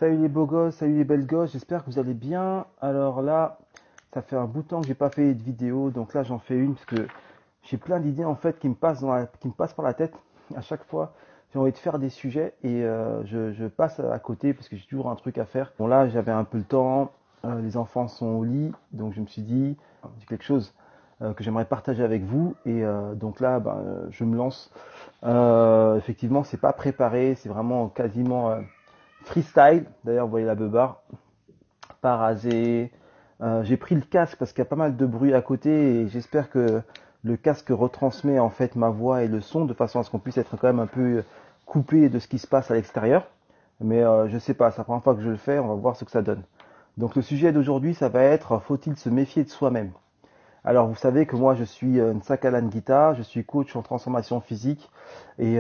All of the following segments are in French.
Salut les beaux gosses, salut les belles gosses, j'espère que vous allez bien. Alors là, ça fait un bout de temps que j'ai pas fait de vidéo, donc là j'en fais une parce que j'ai plein d'idées en fait qui me passent par la tête. À chaque fois, j'ai envie de faire des sujets et je passe à côté parce que j'ai toujours un truc à faire. Bon là, j'avais un peu le temps, les enfants sont au lit, donc je me suis dit, j'ai quelque chose que j'aimerais partager avec vous et donc là, je me lance. Effectivement, c'est pas préparé, c'est vraiment quasiment freestyle. D'ailleurs, vous voyez la beubare, pas rasé. J'ai pris le casque parce qu'il y a pas mal de bruit à côté et j'espère que le casque retransmet en fait ma voix et le son de façon à ce qu'on puisse être quand même un peu coupé de ce qui se passe à l'extérieur. Mais je sais pas, c'est la première fois que je le fais, on va voir ce que ça donne. Donc le sujet d'aujourd'hui, ça va être faut-il se méfier de soi-même? Alors vous savez que moi je suis Nsakala Ngita, je suis coach en transformation physique et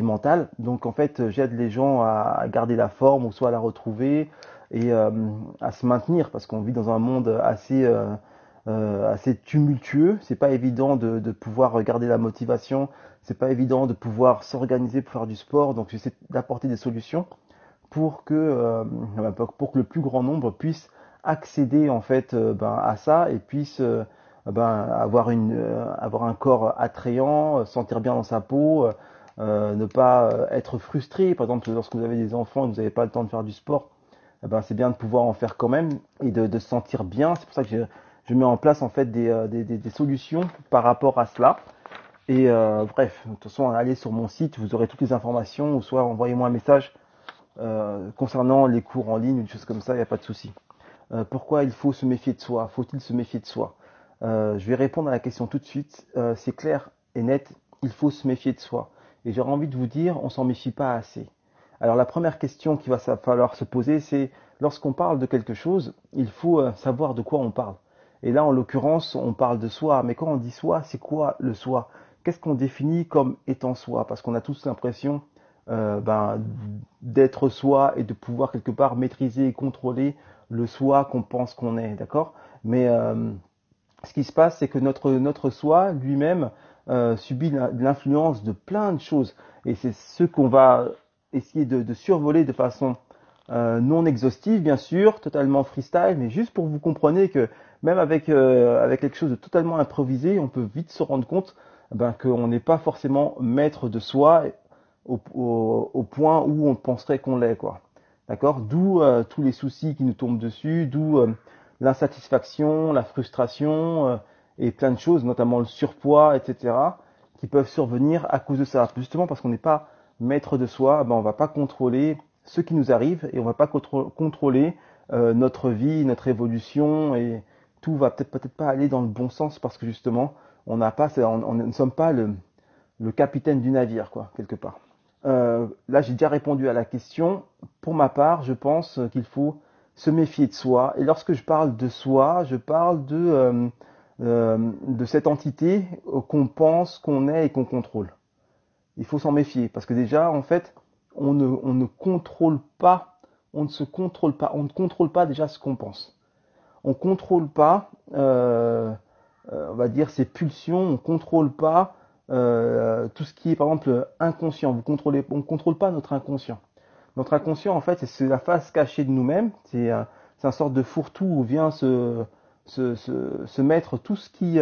mentale. Donc en fait j'aide les gens à garder la forme ou soit à la retrouver et à se maintenir parce qu'on vit dans un monde assez tumultueux. C'est pas évident de pouvoir garder la motivation, c'est pas évident de pouvoir s'organiser pour faire du sport. Donc j'essaie d'apporter des solutions pour que le plus grand nombre puisse accéder en fait à ça et puisse avoir un corps attrayant, sentir bien dans sa peau, ne pas être frustré. Par exemple, lorsque vous avez des enfants et que vous n'avez pas le temps de faire du sport, c'est bien de pouvoir en faire quand même et de se sentir bien. C'est pour ça que je mets en place en fait des solutions par rapport à cela. Et bref, de toute façon, allez sur mon site, vous aurez toutes les informations, ou soit envoyez-moi un message concernant les cours en ligne ou des choses comme ça, il n'y a pas de souci. Pourquoi il faut se méfier de soi? Faut-il se méfier de soi? Je vais répondre à la question tout de suite. C'est clair et net, il faut se méfier de soi. Et j'aurais envie de vous dire, on s'en méfie pas assez. Alors la première question qu'il va falloir se poser, c'est lorsqu'on parle de quelque chose, il faut savoir de quoi on parle. Et là, en l'occurrence, on parle de soi. Mais quand on dit soi, c'est quoi le soi? Qu'est-ce qu'on définit comme étant soi? Parce qu'on a tous l'impression d'être soi et de pouvoir quelque part maîtriser et contrôler le soi qu'on pense qu'on est, d'accord? Mais ce qui se passe, c'est que notre soi lui-même subit l'influence de plein de choses. Et c'est ce qu'on va essayer de survoler de façon non exhaustive, bien sûr, totalement freestyle, mais juste pour que vous compreniez que même avec quelque chose de totalement improvisé, on peut vite se rendre compte qu'on n'est pas forcément maître de soi au point où on penserait qu'on l'est, quoi. D'accord? D'où tous les soucis qui nous tombent dessus, d'où l'insatisfaction, la frustration et plein de choses, notamment le surpoids, etc., qui peuvent survenir à cause de ça. Justement parce qu'on n'est pas maître de soi, on ne va pas contrôler ce qui nous arrive et on ne va pas contrôler notre vie, notre évolution et tout va peut-être pas aller dans le bon sens parce que justement on n'a pas, on ne sommes pas le capitaine du navire, quoi, quelque part. Là, j'ai déjà répondu à la question. Pour ma part, je pense qu'il faut se méfier de soi. Et lorsque je parle de soi, je parle de cette entité qu'on pense, qu'on est et qu'on contrôle. Il faut s'en méfier parce que déjà, en fait, on ne contrôle pas, on ne se contrôle pas, on ne contrôle pas déjà ce qu'on pense. On ne contrôle pas, on va dire, ses pulsions, on ne contrôle pas tout ce qui est par exemple inconscient. On ne contrôle pas notre inconscient. Notre inconscient, en fait, c'est la face cachée de nous-mêmes. C'est un sorte de fourre-tout où vient se mettre tout ce qui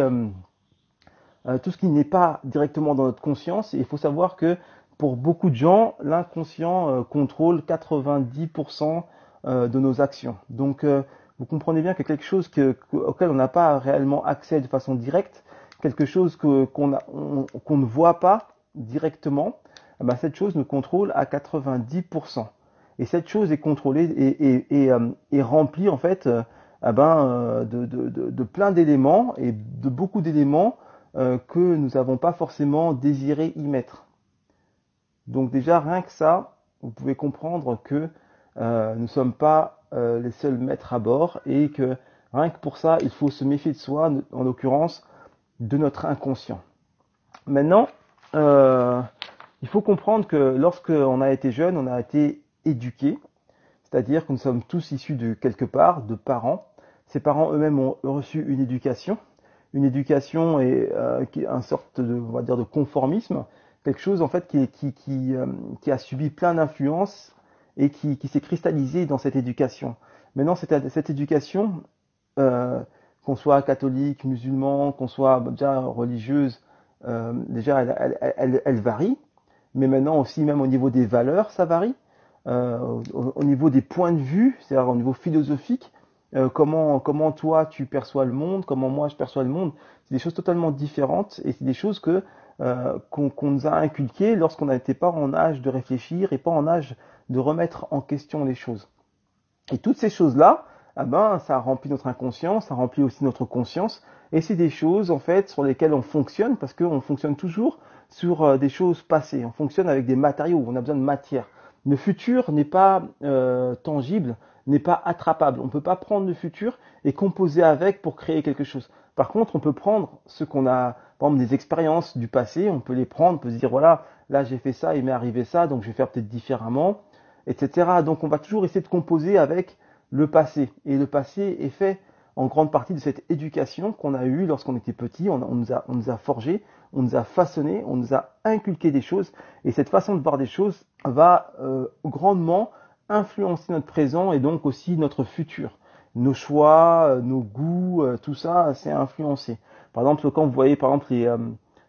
n'est pas directement dans notre conscience. Et il faut savoir que pour beaucoup de gens, l'inconscient contrôle 90% de nos actions. Donc, vous comprenez bien que quelque chose auquel on n'a pas réellement accès de façon directe, quelque chose qu'on ne voit pas directement, cette chose nous contrôle à 90%. Et cette chose est contrôlée et remplie en fait de plein d'éléments et de beaucoup d'éléments que nous n'avons pas forcément désiré y mettre. Donc déjà, rien que ça, vous pouvez comprendre que nous ne sommes pas les seuls maîtres à bord et que rien que pour ça, il faut se méfier de soi, en l'occurrence de notre inconscient. Maintenant, il faut comprendre que lorsqu'on a été jeune, on a été éduqué, c'est-à-dire que nous sommes tous issus de quelque part, de parents. Ces parents eux-mêmes ont reçu une éducation et qui est une sorte de, on va dire, de conformisme, quelque chose en fait qui a subi plein d'influences et qui s'est cristallisé dans cette éducation. Maintenant, cette éducation, euh, qu'on soit catholique, musulman, qu'on soit déjà religieuse, déjà elle varie, mais maintenant aussi même au niveau des valeurs, ça varie. Au niveau des points de vue, c'est-à-dire au niveau philosophique, comment toi tu perçois le monde, comment moi je perçois le monde, c'est des choses totalement différentes et c'est des choses qu'on nous a inculquées lorsqu'on n'était pas en âge de réfléchir et pas en âge de remettre en question les choses. Et toutes ces choses-là, ah ben, ça remplit notre inconscient, ça remplit aussi notre conscience, et c'est des choses en fait sur lesquelles on fonctionne parce qu'on fonctionne toujours sur des choses passées. On fonctionne avec des matériaux, on a besoin de matière. Le futur n'est pas tangible, n'est pas attrapable. On ne peut pas prendre le futur et composer avec pour créer quelque chose. Par contre, on peut prendre ce qu'on a, par exemple des expériences du passé, on peut les prendre, on peut se dire voilà, là j'ai fait ça, il m'est arrivé ça, donc je vais faire peut-être différemment, etc. Donc on va toujours essayer de composer avec le passé. Et le passé est fait en grande partie de cette éducation qu'on a eue lorsqu'on était petit. On nous a forgé, on nous a façonné, on nous a inculqué des choses. Et cette façon de voir des choses va grandement influencer notre présent et donc aussi notre futur. Nos choix, nos goûts, tout ça, c'est influencé. Par exemple, quand vous voyez par exemple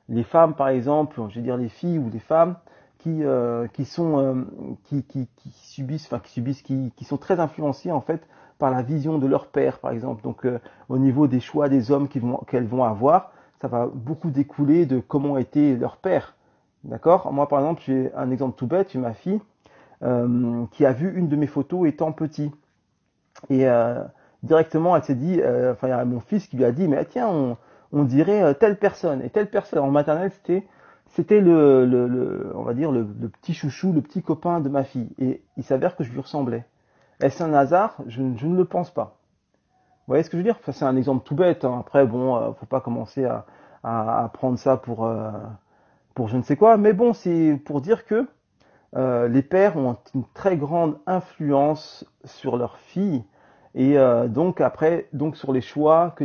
les femmes, par exemple, je vais dire les filles ou les femmes, qui subissent, qui sont très influencées en fait par la vision de leur père, par exemple. Donc, au niveau des choix des hommes qu'elles vont avoir, ça va beaucoup découler de comment était leur père. D'accord? Moi, par exemple, j'ai un exemple tout bête, j'ai ma fille qui a vu une de mes photos étant petit. Et directement, elle s'est dit, enfin, il y a mon fils qui lui a dit, mais tiens, on dirait telle personne. Et telle personne, en maternelle, c'était on va dire, le petit chouchou, le petit copain de ma fille. Et il s'avère que je lui ressemblais. Est-ce un hasard? Je ne le pense pas. Vous voyez ce que je veux dire? Enfin, c'est un exemple tout bête, hein. Après, bon, faut pas commencer à prendre ça pour je ne sais quoi. Mais bon, c'est pour dire que les pères ont une très grande influence sur leurs filles et donc après, donc sur les choix que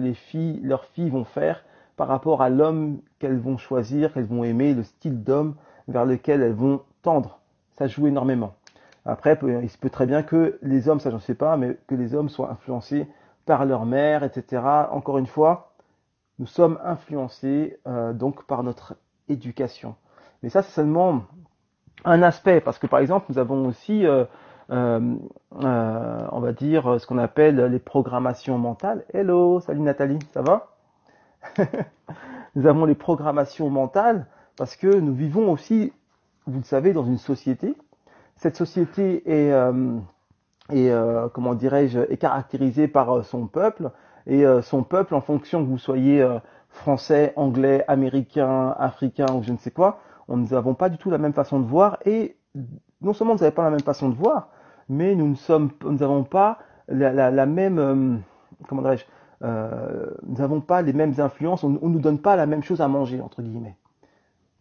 leurs filles vont faire par rapport à l'homme qu'elles vont choisir, qu'elles vont aimer, le style d'homme vers lequel elles vont tendre. Ça joue énormément. Après, il se peut très bien que les hommes, ça j'en sais pas, mais que les hommes soient influencés par leur mère, etc. Encore une fois, nous sommes influencés donc par notre éducation. Mais ça, c'est seulement un aspect, parce que par exemple, nous avons aussi, on va dire, ce qu'on appelle les programmations mentales. Hello, salut Nathalie, ça va? Nous avons les programmations mentales parce que nous vivons aussi, vous le savez, dans une société. Cette société comment dirais-je, est caractérisée par son peuple, et son peuple, en fonction que vous soyez français, anglais, américain, africain ou je ne sais quoi, nous n'avons pas du tout la même façon de voir, et non seulement nous n'avons pas la même façon de voir, mais nous n'avons pas la même, comment dirais-je, nous n'avons pas les mêmes influences, on ne nous donne pas la même chose à manger, entre guillemets.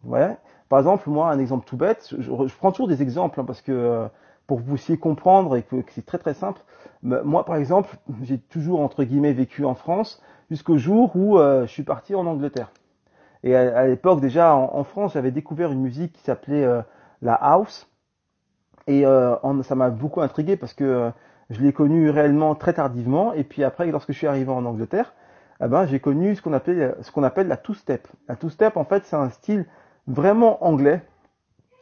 Ouais. Par exemple, moi, un exemple tout bête, je prends toujours des exemples hein, parce que pour que vous puissiez comprendre et que c'est très très simple. Moi, par exemple, j'ai toujours entre guillemets vécu en France jusqu'au jour où je suis parti en Angleterre. Et à l'époque, déjà en France, j'avais découvert une musique qui s'appelait la house. Et ça m'a beaucoup intrigué parce que je l'ai connue réellement très tardivement. Et puis après, lorsque je suis arrivé en Angleterre, eh ben, j'ai connu ce qu'on appelle la two-step. La two-step, en fait, c'est un style vraiment anglais.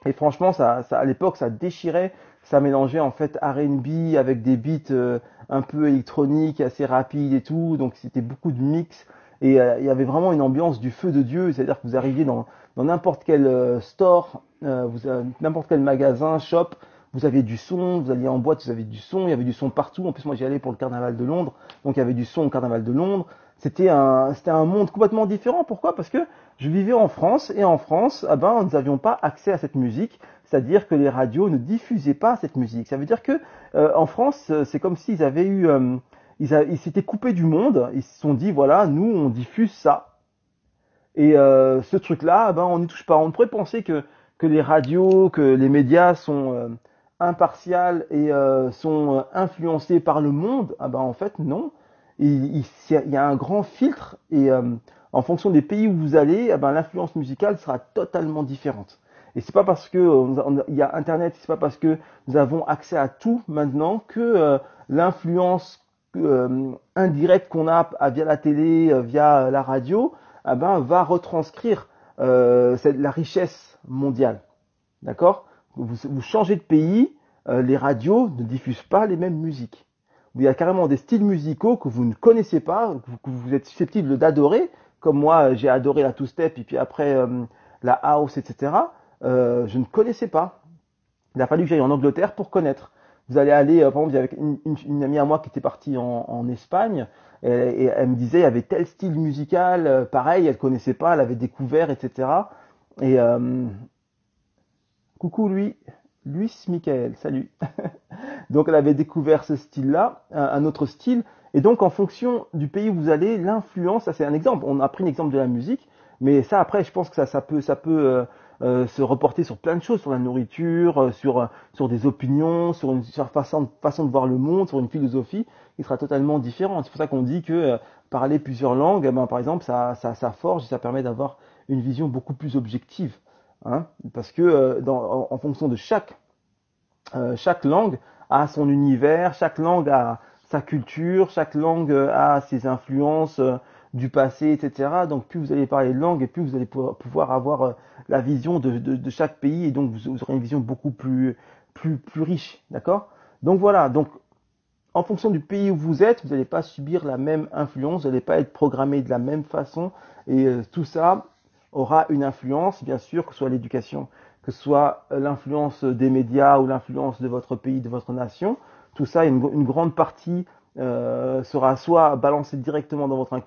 Et franchement, à l'époque, ça déchirait. Ça mélangeait en fait R&B avec des beats un peu électroniques, assez rapides et tout. Donc c'était beaucoup de mix. Et il y avait vraiment une ambiance du feu de Dieu. C'est-à-dire que vous arriviez dans n'importe quel store, n'importe quel magasin, shop, vous aviez du son. Vous alliez en boîte, vous aviez du son. Il y avait du son partout. En plus, moi, j'y allais pour le carnaval de Londres. Donc il y avait du son au carnaval de Londres. C'était un monde complètement différent. Pourquoi? Parce que je vivais en France et en France, eh ben, nous n'avions pas accès à cette musique, c'est-à-dire que les radios ne diffusaient pas cette musique. Ça veut dire que en France, c'est comme s'ils avaient eu, ils s'étaient coupés du monde. Ils se sont dit voilà, nous on diffuse ça. Et ce truc-là, eh ben, on n'y touche pas. On pourrait penser que les radios, que les médias sont impartials et sont influencés par le monde. Ah ben, en fait, non. Il y a un grand filtre et en fonction des pays où vous allez, eh ben, l'influence musicale sera totalement différente. Et c'est pas parce que il y a Internet, c'est pas parce que nous avons accès à tout maintenant que l'influence indirecte qu'on a via la télé, via la radio, eh ben, va retranscrire la richesse mondiale. D'accord? Vous changez de pays, les radios ne diffusent pas les mêmes musiques. Il y a carrément des styles musicaux que vous ne connaissez pas, que vous êtes susceptible d'adorer, comme moi j'ai adoré la two-step et puis après la house, etc. Je ne connaissais pas. Il a fallu que j'aille en Angleterre pour connaître. Vous allez aller, par exemple, avec une amie à moi qui était partie en Espagne, et elle me disait il y avait tel style musical, pareil, elle connaissait pas, elle avait découvert, etc. Et coucou lui, Luis Michael, salut. Donc elle avait découvert ce style-là, un autre style, et donc en fonction du pays où vous allez, l'influence, ça c'est un exemple. On a pris un exemple de la musique, mais ça après, je pense que ça peut se reporter sur plein de choses, sur la nourriture, sur des opinions, sur une façon de voir le monde, sur une philosophie qui sera totalement différente. C'est pour ça qu'on dit que parler plusieurs langues, eh ben, par exemple, ça forge et ça permet d'avoir une vision beaucoup plus objective. Hein, parce que en fonction de chaque langue a son univers, chaque langue a sa culture, chaque langue a ses influences du passé, etc. Donc plus vous allez parler de langue et plus vous allez pouvoir avoir la vision de chaque pays et donc vous aurez une vision beaucoup plus riche, d'accord? Donc voilà, donc en fonction du pays où vous êtes, vous n'allez pas subir la même influence, vous n'allez pas être programmé de la même façon et tout ça aura une influence, bien sûr, que ce soit l'éducation, que ce soit l'influence des médias ou l'influence de votre pays, de votre nation. Tout ça, une grande partie sera soit balancée directement dans votre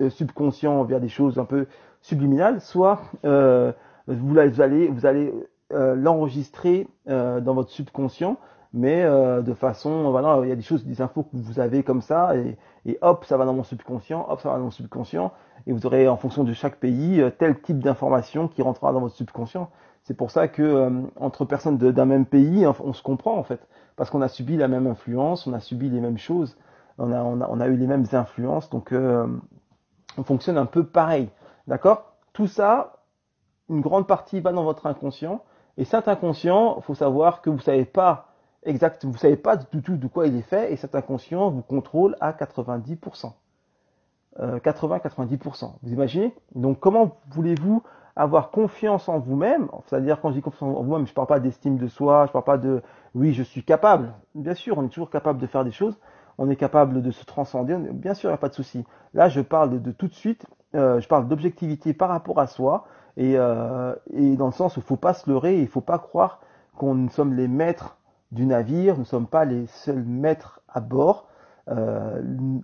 subconscient via des choses un peu subliminales, soit vous allez l'enregistrer dans votre subconscient, mais de façon, voilà, il y a des choses, des infos que vous avez comme ça, et hop, ça va dans mon subconscient, hop, ça va dans mon subconscient, et vous aurez en fonction de chaque pays tel type d'information qui rentrera dans votre subconscient. C'est pour ça que entre personnes d'un même pays, on se comprend en fait, parce qu'on a subi la même influence, on a subi les mêmes choses, on a eu les mêmes influences, donc on fonctionne un peu pareil, d'accord? Tout ça, une grande partie va dans votre inconscient, et cet inconscient, il faut savoir que vous savez pas vous savez pas du tout de quoi il est fait, et cet inconscient vous contrôle à 90%. 80-90%. Vous imaginez? Donc comment voulez-vous avoir confiance en vous-même? C'est-à-dire quand je dis confiance en vous-même, je ne parle pas d'estime de soi, je ne parle pas de oui, je suis capable. Bien sûr, on est toujours capable de faire des choses, on est capable de se transcender, bien sûr, il n'y a pas de souci. Là, je parle de tout de suite, je parle d'objectivité par rapport à soi, et dans le sens où il ne faut pas se leurrer, il ne faut pas croire qu'on nous sommes les maîtres du navire, nous ne sommes pas les seuls maîtres à bord.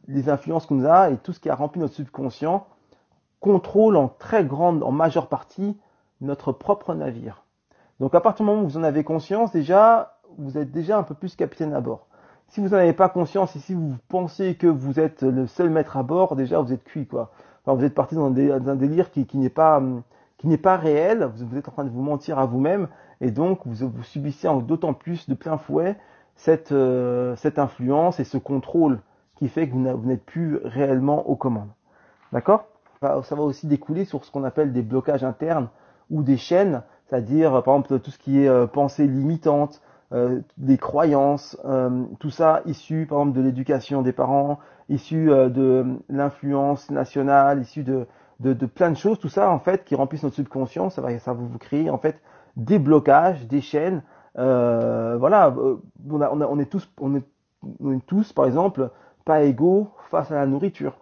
Les influences qu'on a et tout ce qui a rempli notre subconscient contrôle en majeure partie notre propre navire. Donc à partir du moment où vous en avez conscience, déjà, vous êtes déjà un peu plus capitaine à bord. Si vous n'en avez pas conscience et si vous pensez que vous êtes le seul maître à bord, déjà vous êtes cuit, quoi. Enfin, vous êtes parti dans un délire qui n'est pas réel, vous êtes en train de vous mentir à vous-même et donc vous subissez d'autant plus de plein fouet cette influence et ce contrôle qui fait que vous n'êtes plus réellement aux commandes. D'accord? Ça va aussi découler sur ce qu'on appelle des blocages internes ou des chaînes, c'est-à-dire par exemple tout ce qui est pensée limitante, des croyances, tout ça issu par exemple de l'éducation des parents, issu de l'influence nationale, issu de plein de choses, tout ça en fait qui remplissent notre subconscient, ça va vous créer en fait des blocages, des chaînes. Voilà, on est tous, par exemple, pas égaux face à la nourriture,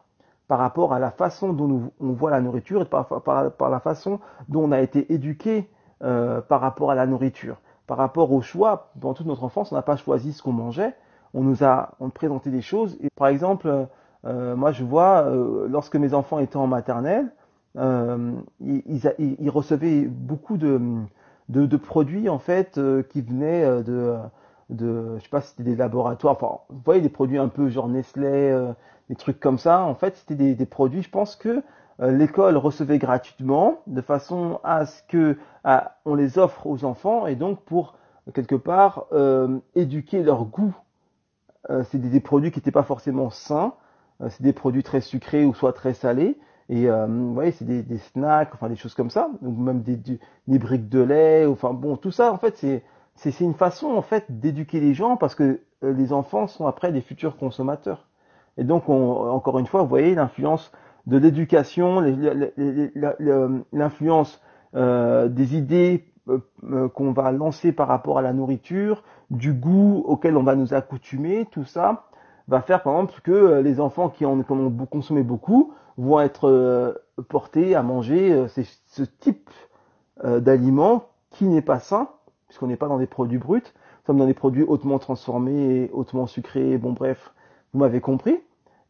par rapport à la façon dont on voit la nourriture et par la façon dont on a été éduqué par rapport à la nourriture, par rapport au choix. Dans toute notre enfance, on n'a pas choisi ce qu'on mangeait, on présentait des choses. Et par exemple, moi je vois, lorsque mes enfants étaient en maternelle, ils recevaient beaucoup de produits en fait qui venaient je sais pas si c'était des laboratoires, enfin vous voyez des produits un peu genre Nestlé, des trucs comme ça. En fait c'était des produits, je pense que l'école recevait gratuitement de façon à ce que on les offre aux enfants et donc pour quelque part éduquer leur goût. C'est des produits qui n'étaient pas forcément sains, c'est des produits très sucrés ou soit très salés Et vous voyez, c'est des snacks, enfin des choses comme ça, ou même des briques de lait, enfin bon, tout ça en fait c'est une façon en fait d'éduquer les gens parce que les enfants sont après des futurs consommateurs. Et donc encore une fois, vous voyez l'influence de l'éducation, l'influence des idées qu'on va lancer par rapport à la nourriture, du goût auquel on va nous accoutumer, tout ça va faire par exemple que les enfants qui en ont consommé beaucoup vont être portés à manger ce type d'aliments qui n'est pas sain, puisqu'on n'est pas dans des produits bruts, nous sommes dans des produits hautement transformés et hautement sucrés, bon bref, vous m'avez compris.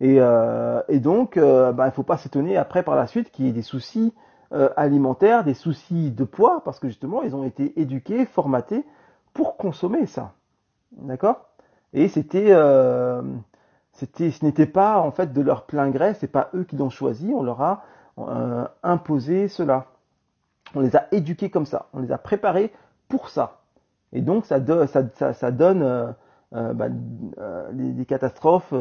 Et donc, il ne faut pas s'étonner après par la suite qu'il y ait des soucis alimentaires, des soucis de poids, parce que justement, ils ont été éduqués, formatés pour consommer ça. D'accord? Et ce n'était pas en fait de leur plein gré, c'est pas eux qui l'ont choisi, on leur a imposé cela. On les a éduqués comme ça, on les a préparés pour ça. Et donc ça donne les catastrophes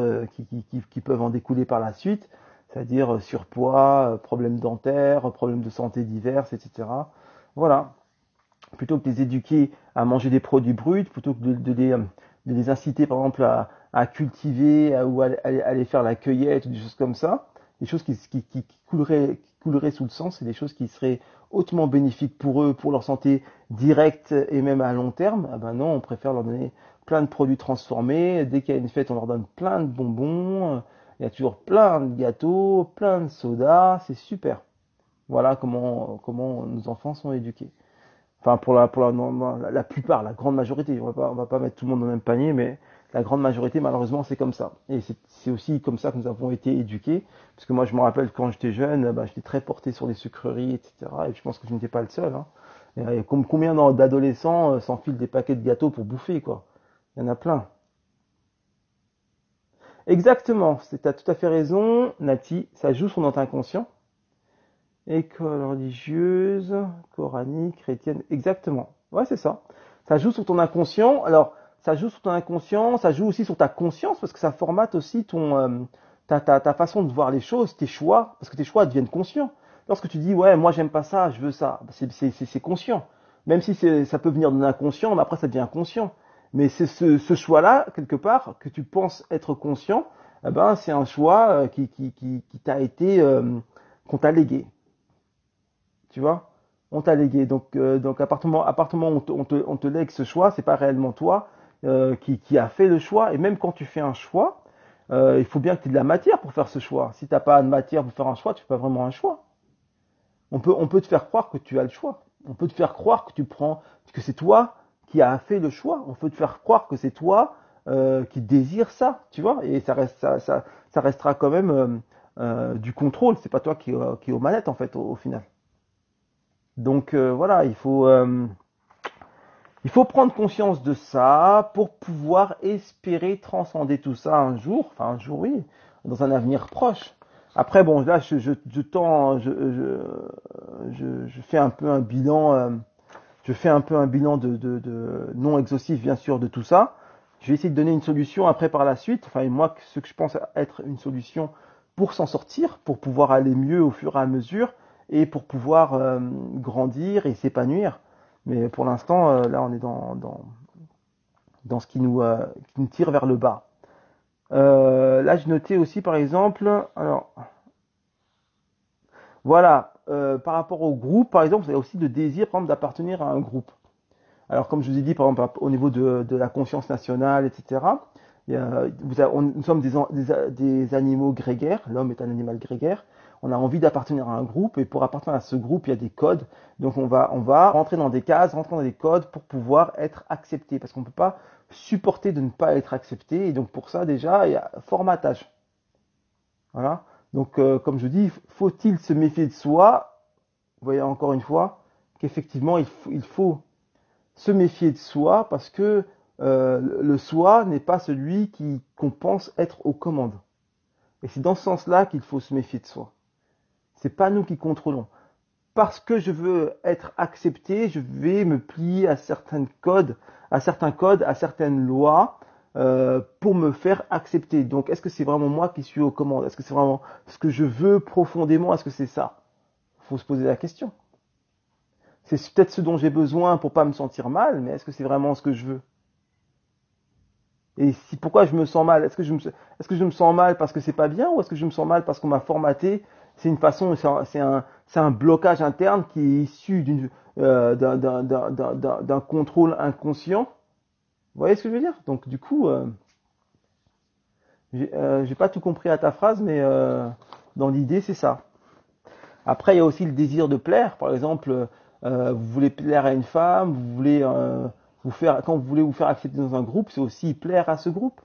qui peuvent en découler par la suite, c'est-à-dire surpoids, problèmes dentaires, problèmes de santé divers, etc. Voilà. Plutôt que de les éduquer à manger des produits bruts, plutôt que de les inciter par exemple à cultiver ou à aller faire la cueillette ou des choses comme ça, des choses qui couleraient sous le sang, c'est des choses qui seraient hautement bénéfiques pour eux, pour leur santé directe et même à long terme. Ah ben non, on préfère leur donner plein de produits transformés. Dès qu'il y a une fête, on leur donne plein de bonbons. Il y a toujours plein de gâteaux, plein de sodas. C'est super. Voilà comment nos enfants sont éduqués. Enfin, la plupart, la grande majorité. On va pas mettre tout le monde dans le même panier, mais la grande majorité, malheureusement, c'est comme ça. Et c'est aussi comme ça que nous avons été éduqués. Parce que moi, je me rappelle quand j'étais jeune, j'étais très porté sur les sucreries, etc. Et je pense que je n'étais pas le seul. Hein. Et combien d'adolescents s'enfilent des paquets de gâteaux pour bouffer, quoi? Il y en a plein. Exactement, tu as tout à fait raison, Nati. Ça joue sur notre inconscient. École religieuse, coranique, chrétienne, exactement. Ouais, c'est ça. Ça joue sur ton inconscient. Alors, ça joue sur ton inconscient, ça joue aussi sur ta conscience parce que ça formate aussi ta façon de voir les choses, tes choix, parce que tes choix deviennent conscients. Lorsque tu dis, ouais, moi j'aime pas ça, je veux ça, c'est conscient. Même si ça peut venir de l'inconscient, mais après ça devient conscient. Mais c'est ce choix-là, quelque part, que tu penses être conscient, eh ben, c'est un choix qui t'a été, qu'on t'a légué. Tu vois, on t'a légué. Donc à partir du moment où on te lègue ce choix, c'est pas réellement toi qui a fait le choix. Et même quand tu fais un choix, il faut bien que tu aies de la matière pour faire ce choix. Si tu n'as pas de matière pour faire un choix, tu fais pas vraiment un choix. On peut te faire croire que tu as le choix. On peut te faire croire que c'est toi qui as fait le choix. On peut te faire croire que c'est toi qui désire ça, tu vois. Et ça restera quand même du contrôle. C'est pas toi qui est aux manettes en fait au final. Donc voilà, il faut prendre conscience de ça pour pouvoir espérer transcender tout ça un jour, enfin un jour oui, dans un avenir proche. Après bon, là je fais un peu un bilan, je fais un peu un bilan de non exhaustif bien sûr de tout ça. Je vais essayer de donner une solution après par la suite, enfin moi ce que je pense être une solution pour s'en sortir, pour pouvoir aller mieux au fur et à mesure et pour pouvoir grandir et s'épanouir. Mais pour l'instant, là, on est dans ce qui nous tire vers le bas. Là, j'ai noté aussi, par exemple, alors, voilà, par rapport au groupe, par exemple, vous avez aussi le désir, par exemple, d'appartenir à un groupe. Alors, comme je vous ai dit, par exemple, au niveau de la conscience nationale, etc., nous sommes des animaux grégaires, l'homme est un animal grégaire, on a envie d'appartenir à un groupe, et pour appartenir à ce groupe, il y a des codes, donc on va rentrer dans des cases, rentrer dans des codes pour pouvoir être accepté, parce qu'on ne peut pas supporter de ne pas être accepté, et donc pour ça, déjà, il y a formatage. Voilà. Donc, comme je dis, faut-il se méfier de soi? Vous voyez encore une fois qu'effectivement, il faut se méfier de soi parce que le soi n'est pas celui qu'on pense être aux commandes. Et c'est dans ce sens-là qu'il faut se méfier de soi. C'est pas nous qui contrôlons. Parce que je veux être accepté, je vais me plier à certains codes, à certaines lois, pour me faire accepter. Donc, est-ce que c'est vraiment moi qui suis aux commandes? Est-ce que c'est vraiment ce que je veux profondément? Est-ce que c'est ça? Faut se poser la question. C'est peut-être ce dont j'ai besoin pour pas me sentir mal, mais est-ce que c'est vraiment ce que je veux? Et si pourquoi je me sens mal? Est-ce que je me sens mal parce que c'est pas bien ou est-ce que je me sens mal parce qu'on m'a formaté? C'est une façon, c'est un blocage interne qui est issu d'un contrôle inconscient. Vous voyez ce que je veux dire? Donc du coup, j'ai pas tout compris à ta phrase, mais dans l'idée c'est ça. Après, il y a aussi le désir de plaire. Par exemple, vous voulez plaire à une femme, vous voulez quand vous voulez vous faire accepter dans un groupe, c'est aussi plaire à ce groupe.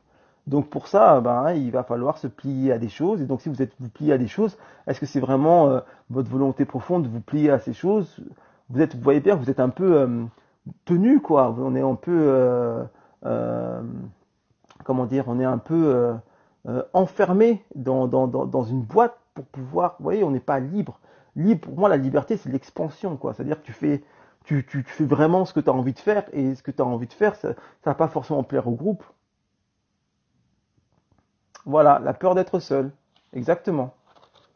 Donc pour ça, ben, il va falloir se plier à des choses. Et donc si vous pliez à des choses, est-ce que c'est vraiment votre volonté profonde de vous plier à ces choses? Vous voyez bien que vous êtes un peu tenu, quoi. On est un peu, euh, comment dire, on est un peu enfermé dans une boîte pour pouvoir, vous voyez, on n'est pas libre. Libre, pour moi, la liberté, c'est l'expansion, quoi. C'est-à-dire que tu fais vraiment ce que tu as envie de faire, et ce que tu as envie de faire, ça va pas forcément plaire au groupe. Voilà, la peur d'être seul. Exactement.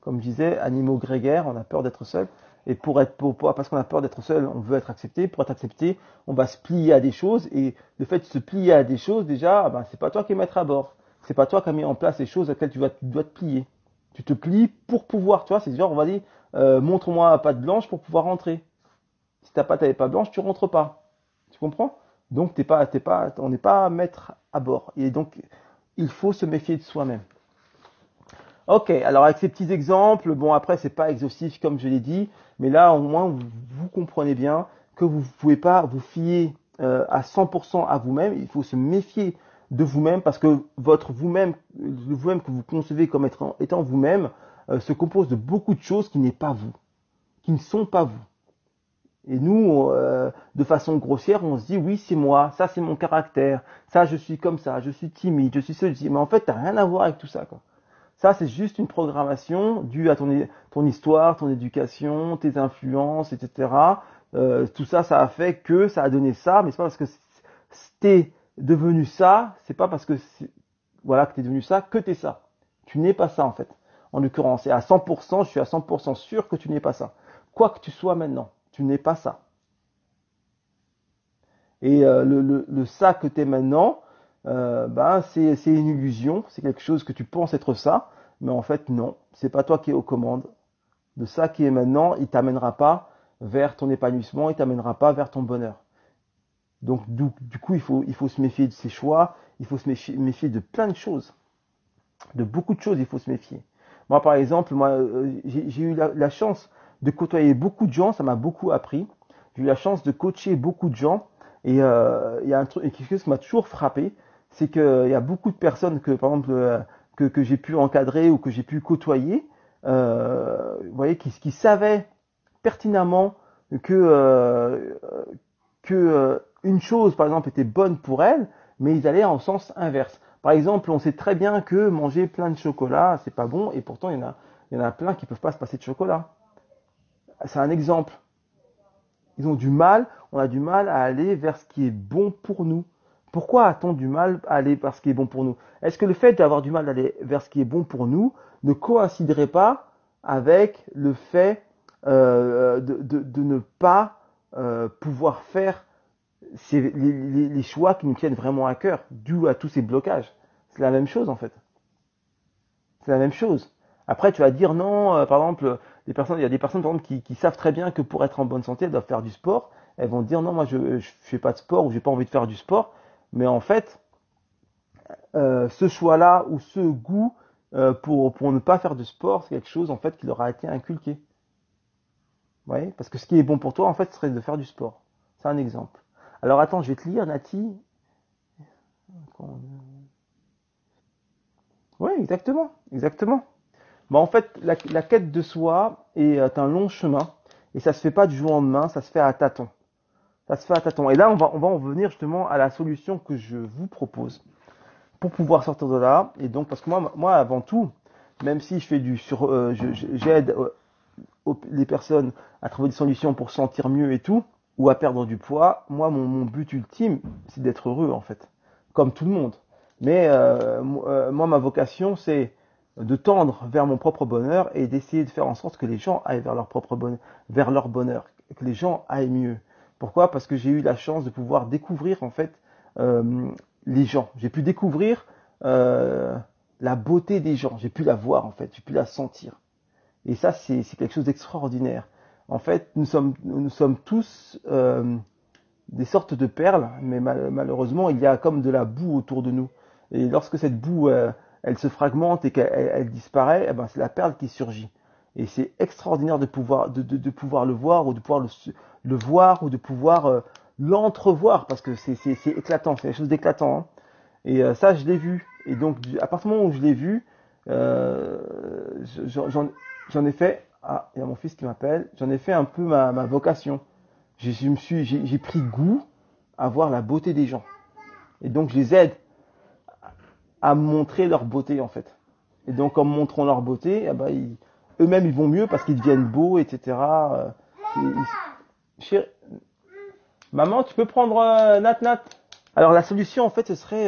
Comme je disais, animaux grégaires, on a peur d'être seul. Et parce qu'on a peur d'être seul, on veut être accepté. Pour être accepté, on va se plier à des choses. Et le fait de se plier à des choses, déjà, ben, c'est pas toi qui es maître à bord. C'est pas toi qui as mis en place les choses auxquelles tu dois te plier. Tu te plies pour pouvoir, tu vois, c'est genre, on va dire, montre-moi la patte blanche pour pouvoir rentrer. Si ta patte n'est pas blanche, tu rentres pas. Tu comprends? Donc, on n'est pas maître à bord. Et donc, il faut se méfier de soi-même. Ok, alors avec ces petits exemples, bon après c'est pas exhaustif comme je l'ai dit, mais là au moins vous comprenez bien que vous ne pouvez pas vous fier à 100% à vous-même, il faut se méfier de vous-même parce que votre vous-même, le vous-même que vous concevez comme étant vous-même, se compose de beaucoup de choses qui n'est pas vous, qui ne sont pas vous. Et nous, de façon grossière, on se dit oui c'est moi, ça c'est mon caractère, ça je suis comme ça, je suis timide, je suis ceci, mais en fait t'as rien à voir avec tout ça quoi. Ça, c'est juste une programmation due à ton histoire, ton éducation, tes influences, etc. Tout ça, ça a fait que ça a donné ça, mais c'est pas parce que t'es devenu ça, c'est pas parce que voilà que t'es devenu ça que t'es ça. Tu n'es pas ça en fait. En l'occurrence, et à 100%, je suis à 100% sûr que tu n'es pas ça. Quoi que tu sois maintenant, tu n'es pas ça. Et le ça que tu es maintenant, ben, c'est une illusion, c'est quelque chose que tu penses être ça, mais en fait non, c'est pas toi qui es aux commandes. De ça qui est maintenant, il t'amènera pas vers ton épanouissement, il t'amènera pas vers ton bonheur. Donc du coup, il faut se méfier de ses choix, il faut se méfier de plein de choses, de beaucoup de choses, il faut se méfier. Moi, par exemple, j'ai eu la chance de côtoyer beaucoup de gens, ça m'a beaucoup appris. J'ai eu la chance de coacher beaucoup de gens, et il y a un truc, quelque chose qui m'a toujours frappé, c'est qu'il y a beaucoup de personnes que, par exemple, que j'ai pu encadrer ou que j'ai pu côtoyer, vous voyez, qui savaient pertinemment que une chose, par exemple, était bonne pour elles, mais ils allaient en sens inverse. Par exemple, on sait très bien que manger plein de chocolat, c'est pas bon, et pourtant il y en a plein qui peuvent pas se passer de chocolat. C'est un exemple. On a du mal à aller vers ce qui est bon pour nous. Pourquoi a-t-on du mal à aller vers ce qui est bon pour nous? Est-ce que le fait d'avoir du mal d'aller vers ce qui est bon pour nous ne coïnciderait pas avec le fait de ne pas pouvoir faire les choix qui nous tiennent vraiment à cœur, dû à tous ces blocages? C'est la même chose en fait. C'est la même chose. Après, tu vas dire non, par exemple, il y a des personnes par exemple, qui savent très bien que pour être en bonne santé, elles doivent faire du sport. Elles vont dire non, moi je fais pas de sport ou j'ai pas envie de faire du sport. Mais en fait, ce choix-là ou ce goût pour ne pas faire de sport, c'est quelque chose en fait qui leur a été inculqué. Vous voyez? Parce que ce qui est bon pour toi, en fait, ce serait de faire du sport. C'est un exemple. Alors attends, je vais te lire, Nati. Oui, exactement, exactement. Bah, en fait, la quête de soi est un long chemin et ça se fait pas du jour au lendemain, ça se fait à tâtons. Ça se fait à tâtons. Et là, on va en venir justement à la solution que je vous propose pour pouvoir sortir de là. Et donc, parce que moi avant tout, même si je fais j'aide les personnes à trouver des solutions pour se sentir mieux et tout, ou à perdre du poids, moi, mon but ultime, c'est d'être heureux en fait, comme tout le monde. Mais moi, ma vocation, c'est de tendre vers mon propre bonheur et d'essayer de faire en sorte que les gens aillent vers leur propre bonheur, vers leur bonheur, que les gens aillent mieux. Pourquoi? Parce que j'ai eu la chance de pouvoir découvrir en fait euh, les gens. J'ai pu découvrir euh, la beauté des gens. J'ai pu la voir en fait, j'ai pu la sentir. Et ça, c'est quelque chose d'extraordinaire. En fait, nous sommes tous des sortes de perles, mais malheureusement, il y a comme de la boue autour de nous. Et lorsque cette boue, elle se fragmente et qu'elle disparaît, eh ben, c'est la perle qui surgit. Et c'est extraordinaire de pouvoir, de pouvoir le voir ou de pouvoir le voir ou de pouvoir l'entrevoir parce que c'est éclatant, c'est quelque chose d'éclatant. Hein. Et ça, je l'ai vu. Et donc, à partir du moment où je l'ai vu, euh, j'en ai fait. Ah, il y a mon fils qui m'appelle. J'en ai fait un peu ma vocation. J'ai pris goût à voir la beauté des gens. Et donc, je les aide à montrer leur beauté, en fait. Et donc, en montrant leur beauté, eh ben, eux-mêmes, ils vont mieux parce qu'ils deviennent beaux, etc. Chérie, maman, tu peux prendre Nat Nat. Alors, la solution, en fait, ce serait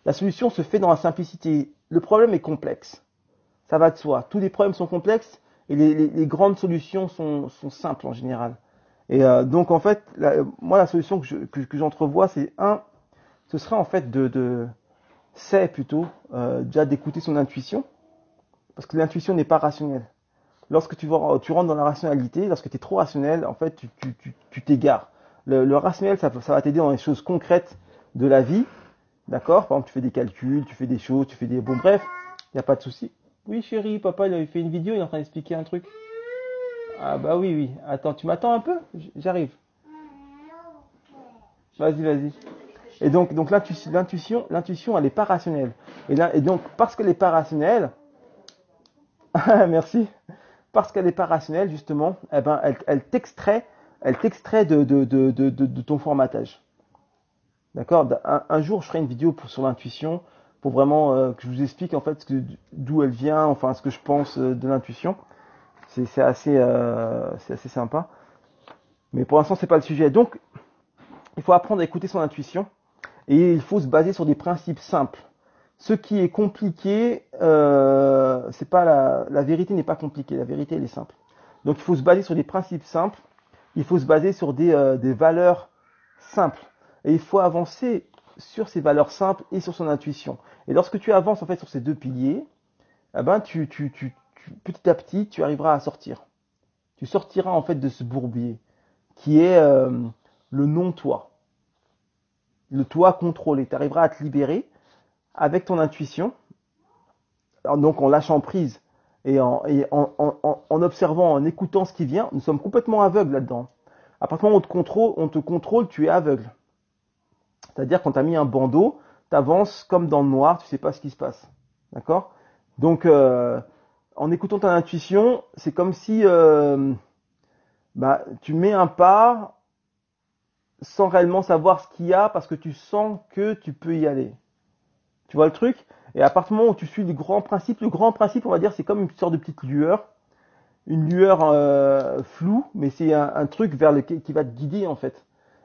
la solution se fait dans la simplicité. Le problème est complexe. Ça va de soi. Tous les problèmes sont complexes et les grandes solutions sont simples en général. Et donc en fait, moi la solution que j'entrevois, c'est ce serait en fait c'est plutôt déjà d'écouter son intuition, parce que l'intuition n'est pas rationnelle. Lorsque tu rentres dans la rationalité, lorsque tu es trop rationnel, en fait, tu t'égares. Le rationnel, ça va t'aider dans les choses concrètes de la vie. D'accord? Par exemple, tu fais des calculs, tu fais des choses, tu fais des... Bon, bref, il n'y a pas de souci. Oui, chérie, papa, il avait fait une vidéo, il est en train d'expliquer un truc. Ah bah oui, oui. Attends, tu m'attends un peu? J'arrive. Vas-y, vas-y. Et donc l'intuition, elle n'est pas rationnelle. Et donc, parce qu'elle n'est pas rationnelle, merci, parce qu'elle n'est pas rationnelle, justement, eh ben, elle t'extrait de ton formatage. D'accord? Un jour, je ferai une vidéo sur l'intuition, pour vraiment que je vous explique en fait d'où elle vient, enfin ce que je pense de l'intuition. C'est assez sympa. Mais pour l'instant, c'est pas le sujet. Donc, il faut apprendre à écouter son intuition et il faut se baser sur des principes simples. Ce qui est compliqué, c'est pas la vérité n'est pas compliquée. La vérité, elle est simple. Donc, il faut se baser sur des principes simples. Il faut se baser sur des valeurs simples. Et il faut avancer sur ces valeurs simples et sur son intuition. Et lorsque tu avances en fait sur ces deux piliers, eh ben, petit à petit, tu arriveras à sortir. Tu sortiras en fait de ce bourbier qui est le non-toi, le toi contrôlé. Tu arriveras à te libérer avec ton intuition, donc en lâchant prise et en observant, en écoutant ce qui vient. Nous sommes complètement aveugles là-dedans. À partir du moment où on te contrôle, tu es aveugle. C'est-à-dire quand tu as mis un bandeau, tu avances comme dans le noir, tu sais pas ce qui se passe. D'accord? Donc, en écoutant ton intuition, c'est comme si bah, tu mets un pas sans réellement savoir ce qu'il y a parce que tu sens que tu peux y aller. Tu vois le truc? Et à partir du moment où tu suis le grand principe, on va dire, c'est comme une sorte de petite lueur, une lueur floue, mais c'est un truc vers lequel qui va te guider en fait.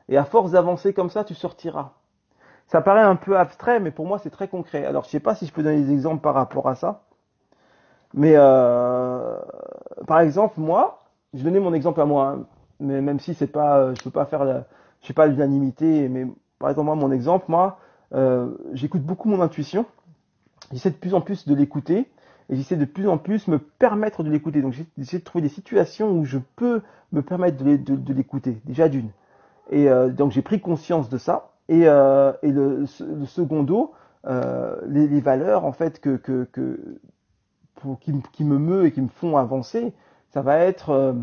Et à force d'avancer comme ça, tu sortiras. Ça paraît un peu abstrait, mais pour moi, c'est très concret. Alors, je sais pas si je peux donner des exemples par rapport à ça, mais par exemple, moi, je donnais mon exemple à moi, hein, mais même si c'est pas, je peux pas faire je sais pas l'unanimité, mais par exemple, moi, mon exemple, moi, j'écoute beaucoup mon intuition. J'essaie de plus en plus de l'écouter et j'essaie de plus en plus me permettre de l'écouter. Donc, j'essaie de trouver des situations où je peux me permettre de l'écouter, déjà d'une. Et donc j'ai pris conscience de ça. Et le secondo, les valeurs en fait qui me meut et qui me font avancer, ça va être, euh,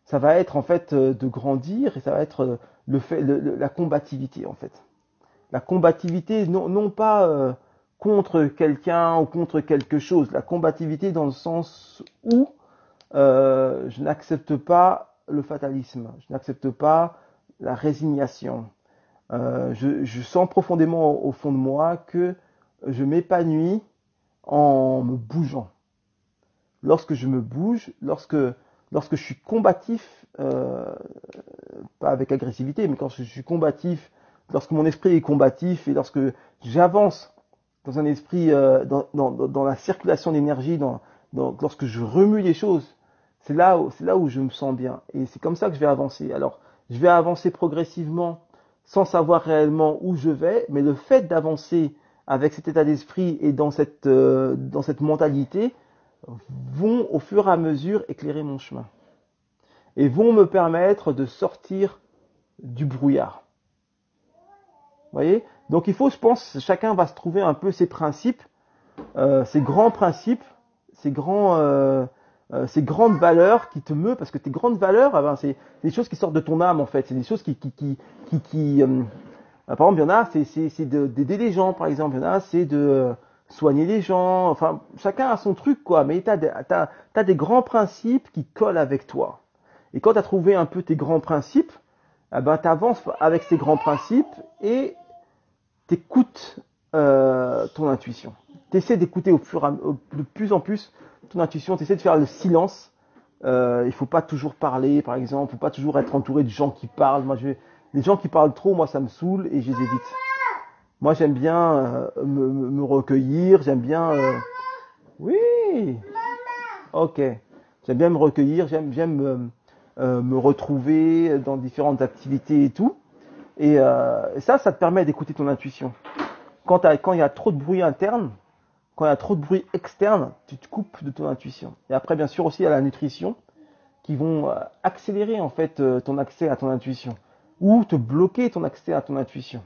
ça va être en fait de grandir et ça va être la combativité en fait. La combativité, non pas contre quelqu'un ou contre quelque chose. La combativité dans le sens où je n'accepte pas le fatalisme, je n'accepte pas la résignation. Je sens profondément au fond de moi que je m'épanouis en me bougeant. Lorsque je me bouge, lorsque je suis combatif, pas avec agressivité, mais quand je suis combatif lorsque mon esprit est combatif et lorsque j'avance dans un esprit, dans la circulation d'énergie, lorsque je remue les choses, c'est là où je me sens bien. Et c'est comme ça que je vais avancer. Alors, je vais avancer progressivement sans savoir réellement où je vais, mais le fait d'avancer avec cet état d'esprit et dans cette mentalité vont au fur et à mesure éclairer mon chemin et vont me permettre de sortir du brouillard. Vous voyez? Donc il faut, je pense, chacun va se trouver un peu ses principes, ces grands principes, ces grandes valeurs qui te meuvent, parce que tes grandes valeurs, c'est des choses qui sortent de ton âme en fait, c'est des choses par exemple, il y en a, c'est d'aider les gens, par exemple, il y en a, c'est de soigner les gens, enfin, chacun a son truc, quoi, mais t'as des grands principes qui collent avec toi. Et quand tu as trouvé un peu tes grands principes, eh ben, tu avances avec ces grands principes et t'écoutes ton intuition. Tu essaies d'écouter de plus en plus ton intuition, tu essaies de faire le silence. Il faut pas toujours parler, par exemple, il faut pas toujours être entouré de gens qui parlent. Les gens qui parlent trop, moi, ça me saoule et je les évite. Moi, j'aime bien me recueillir, j'aime bien... Oui, ok. J'aime bien me recueillir, j'aime me retrouver dans différentes activités et tout. Et ça te permet d'écouter ton intuition. Quand il y a trop de bruit interne, quand il y a trop de bruit externe, tu te coupes de ton intuition. Et après, bien sûr, aussi, il y a la nutrition qui vont accélérer en fait ton accès à ton intuition ou te bloquer ton accès à ton intuition.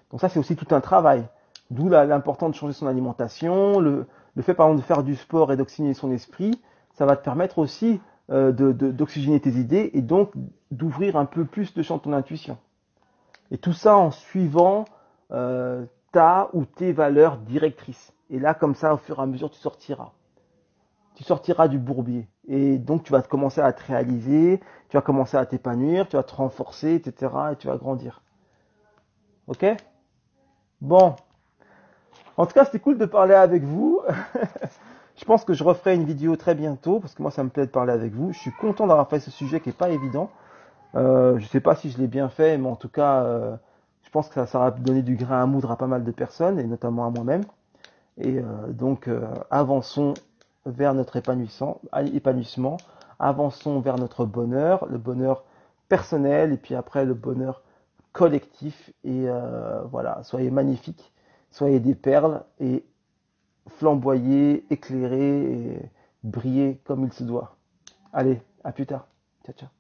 Donc ça, c'est aussi tout un travail. D'où l'important de changer son alimentation, le fait par exemple de faire du sport et d'oxygéner son esprit, ça va te permettre aussi d'oxygéner tes idées et donc d'ouvrir un peu plus de champ de ton intuition. Et tout ça en suivant ta ou tes valeurs directrices. Et là, comme ça, au fur et à mesure, tu sortiras. Tu sortiras du bourbier. Et donc, tu vas commencer à te réaliser, tu vas commencer à t'épanouir, tu vas te renforcer, etc. Et tu vas grandir. Ok? Bon. En tout cas, c'était cool de parler avec vous. Je pense que je referai une vidéo très bientôt, parce que moi, ça me plaît de parler avec vous. Je suis content d'avoir fait ce sujet qui n'est pas évident. Je ne sais pas si je l'ai bien fait, mais en tout cas, je pense que ça va donner du grain à moudre à pas mal de personnes, et notamment à moi-même. Et donc, avançons vers notre épanouissement, avançons vers notre bonheur, le bonheur personnel, et puis après le bonheur collectif. Et voilà, soyez magnifiques, soyez des perles, et flamboyez, éclairez, et brillez comme il se doit. Allez, à plus tard. Ciao, ciao.